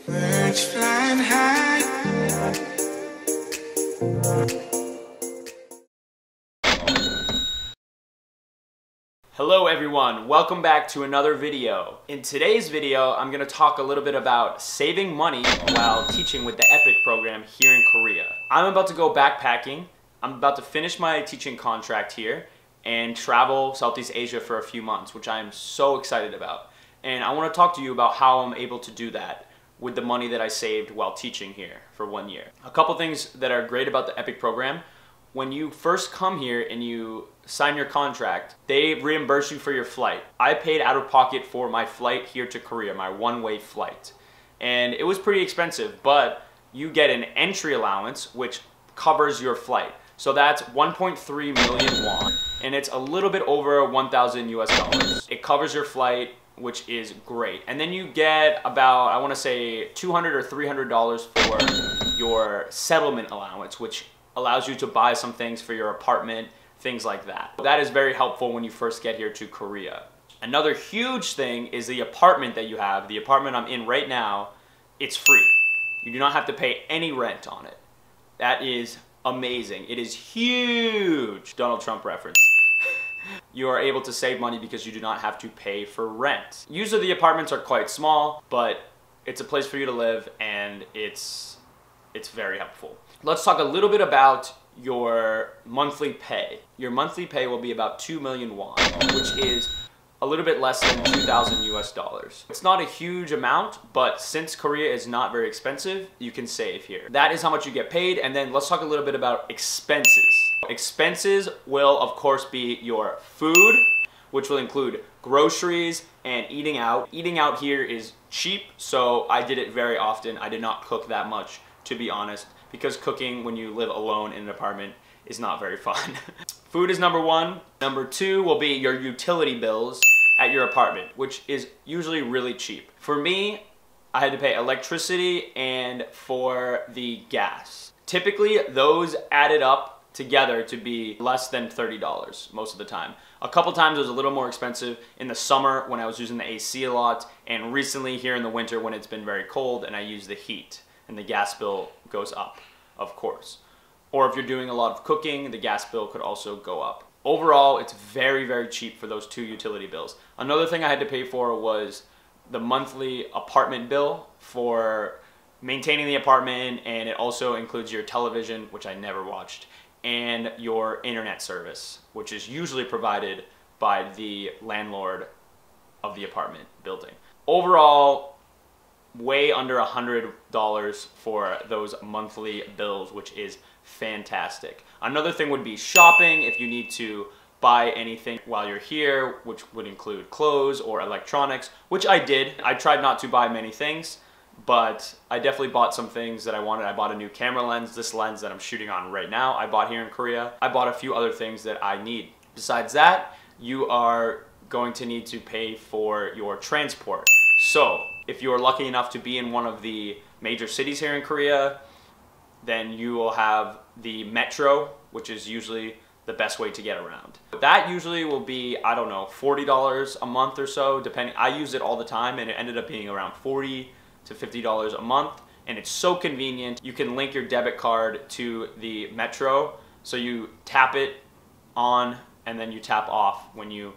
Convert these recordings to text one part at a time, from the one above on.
Birds flying high. Hello everyone, welcome back to another video. In today's video, I'm going to talk a little bit about saving money while teaching with the EPIK program here in Korea. I'm about to go backpacking. I'm about to finish my teaching contract here and travel Southeast Asia for a few months, which I'm so excited about. And I want to talk to you about how I'm able to do that with the money that I saved while teaching here for 1 year. A couple things that are great about the EPIK program. When you first come here and you sign your contract, they reimburse you for your flight. I paid out of pocket for my flight here to Korea, my one-way flight. And it was pretty expensive, but you get an entry allowance which covers your flight. So that's 1.3 million won, and it's a little bit over 1,000 US dollars. It covers your flight, which is great. And then you get about, I want to say, $200 or $300 for your settlement allowance, which allows you to buy some things for your apartment, things like that. That is very helpful when you first get here to Korea. Another huge thing is the apartment that you have. The apartment I'm in right now, it's free. You do not have to pay any rent on it. That is amazing. It is huge. Donald Trump reference. You are able to save money because you do not have to pay for rent. Usually the apartments are quite small, but it's a place for you to live and it's very helpful. Let's talk a little bit about your monthly pay. Your monthly pay will be about 2 million won, which is a little bit less than 2,000 US dollars. It's not a huge amount, but since Korea is not very expensive, you can save here. That is how much you get paid, and then let's talk a little bit about expenses. Expenses will, of course, be your food, which will include groceries and eating out. Eating out here is cheap, so I did it very often. I did not cook that much, to be honest, because cooking when you live alone in an apartment is not very fun. Food is number one. Number two will be your utility bills at your apartment, which is usually really cheap. For me, I had to pay electricity and for the gas. Typically, those added up together to be less than $30 most of the time. A couple times it was a little more expensive in the summer when I was using the AC a lot, and recently here in the winter when it's been very cold and I use the heat, and the gas bill goes up, of course. Or if you're doing a lot of cooking, the gas bill could also go up. Overall, it's very, very cheap for those two utility bills. Another thing I had to pay for was the monthly apartment bill for maintaining the apartment, and it also includes your television, which I never watched, and your internet service, which is usually provided by the landlord of the apartment building. Overall, way under $100 for those monthly bills, which is fantastic. Another thing would be shopping. If you need to buy anything while you're here, which would include clothes or electronics, which I did. I tried not to buy many things, but I definitely bought some things that I wanted. I bought a new camera lens, this lens that I'm shooting on right now, I bought here in Korea. I bought a few other things that I need. Besides that, you are going to need to pay for your transport. So, if you're lucky enough to be in one of the major cities here in Korea, then you will have the metro, which is usually the best way to get around. That usually will be, I don't know, $40 a month or so, depending. I use it all the time and it ended up being around $40 to $50 a month, and it's so convenient. You can link your debit card to the metro, so you tap it on and then you tap off when you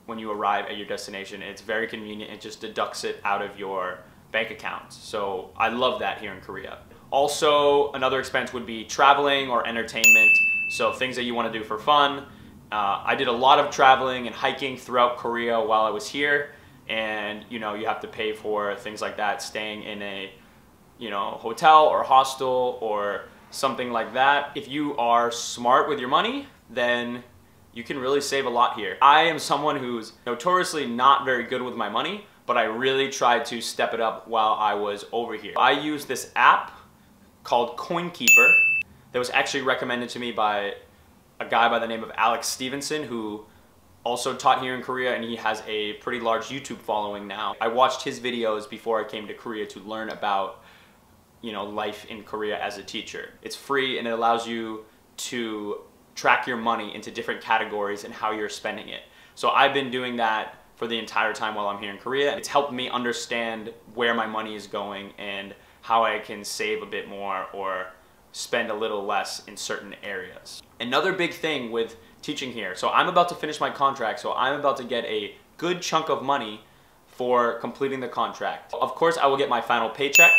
arrive at your destination. It's very convenient. It just deducts it out of your bank account. So I love that here in Korea. Also, another expense would be traveling or entertainment. So things that you want to do for fun. I did a lot of traveling and hiking throughout Korea while I was here. And you know, you have to pay for things like that, staying in a hotel or hostel or something like that. If you are smart with your money, then you can really save a lot here. I am someone who's notoriously not very good with my money, but I really tried to step it up while I was over here. I use this app called CoinKeeper that was actually recommended to me by a guy by the name of Alex Stevenson, who also taught here in Korea, and he has a pretty large YouTube following now. I watched his videos before I came to Korea to learn about life in Korea as a teacher. It's free and it allows you to track your money into different categories and how you're spending it. So I've been doing that for the entire time while I'm here in Korea. It's helped me understand where my money is going and how I can save a bit more or spend a little less in certain areas. Another big thing with teaching here, so I'm about to finish my contract, so I'm about to get a good chunk of money for completing the contract. Of course, I will get my final paycheck,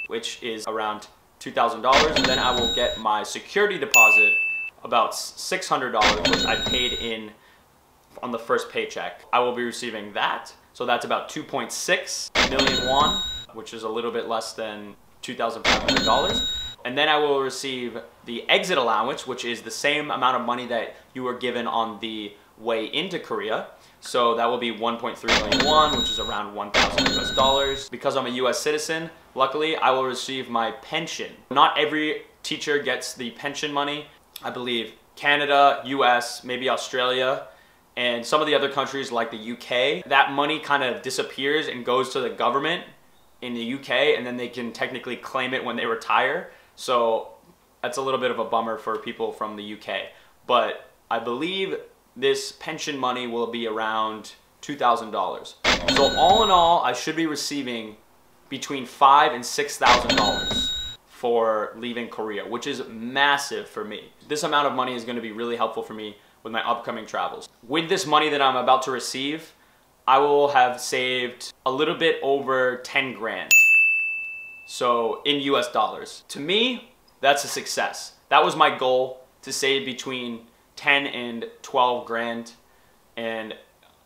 which is around $2,000, and then I will get my security deposit, about $600, which I paid in on the first paycheck. I will be receiving that, so that's about 2.6 million won, which is a little bit less than $2,500. And then I will receive the exit allowance, which is the same amount of money that you were given on the way into Korea. So that will be 1.3 million won, which is around 1,000 US dollars. Because I'm a US citizen, luckily I will receive my pension. Not every teacher gets the pension money. I believe Canada, US, maybe Australia, and some of the other countries like the UK, that money kind of disappears and goes to the government in the UK, and then they can technically claim it when they retire. So that's a little bit of a bummer for people from the UK. But I believe this pension money will be around $2,000. So all in all, I should be receiving between $5,000 and $6,000 for leaving Korea, which is massive for me. This amount of money is going to be really helpful for me with my upcoming travels. With this money that I'm about to receive, I will have saved a little bit over 10 grand. So in US dollars. To me, that's a success. That was my goal, to save between 10 and 12 grand, and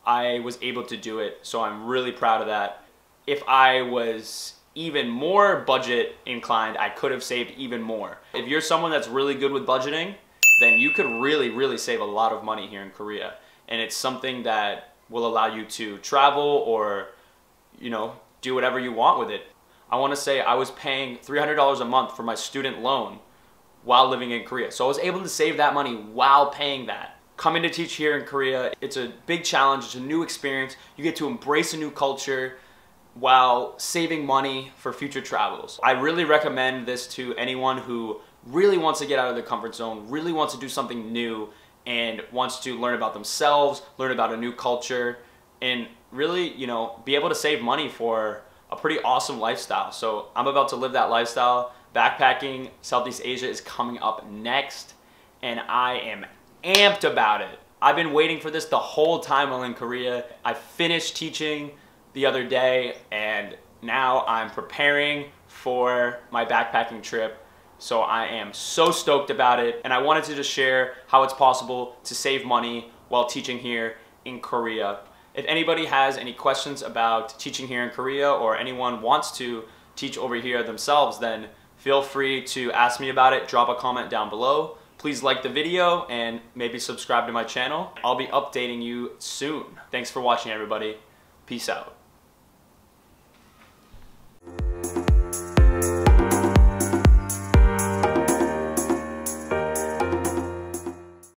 I was able to do it, so I'm really proud of that. If I was even more budget inclined, I could have saved even more. If you're someone that's really good with budgeting, then you could really save a lot of money here in Korea. And it's something that will allow you to travel or, you know, do whatever you want with it. I want to say I was paying $300 a month for my student loan while living in Korea. So I was able to save that money while paying that. Coming to teach here in Korea, it's a big challenge, it's a new experience. You get to embrace a new culture while saving money for future travels. I really recommend this to anyone who really wants to get out of their comfort zone, really wants to do something new, and wants to learn about themselves, learn about a new culture, and really, you know, be able to save money for a pretty awesome lifestyle. So I'm about to live that lifestyle. Backpacking Southeast Asia is coming up next, and I am amped about it. I've been waiting for this the whole time while in Korea. I finished teaching the other day, and now I'm preparing for my backpacking trip. So I am so stoked about it, and I wanted to just share how it's possible to save money while teaching here in Korea. If anybody has any questions about teaching here in Korea, or anyone wants to teach over here themselves, then feel free to ask me about it. Drop a comment down below. Please like the video and maybe subscribe to my channel. I'll be updating you soon. Thanks for watching, everybody. Peace out.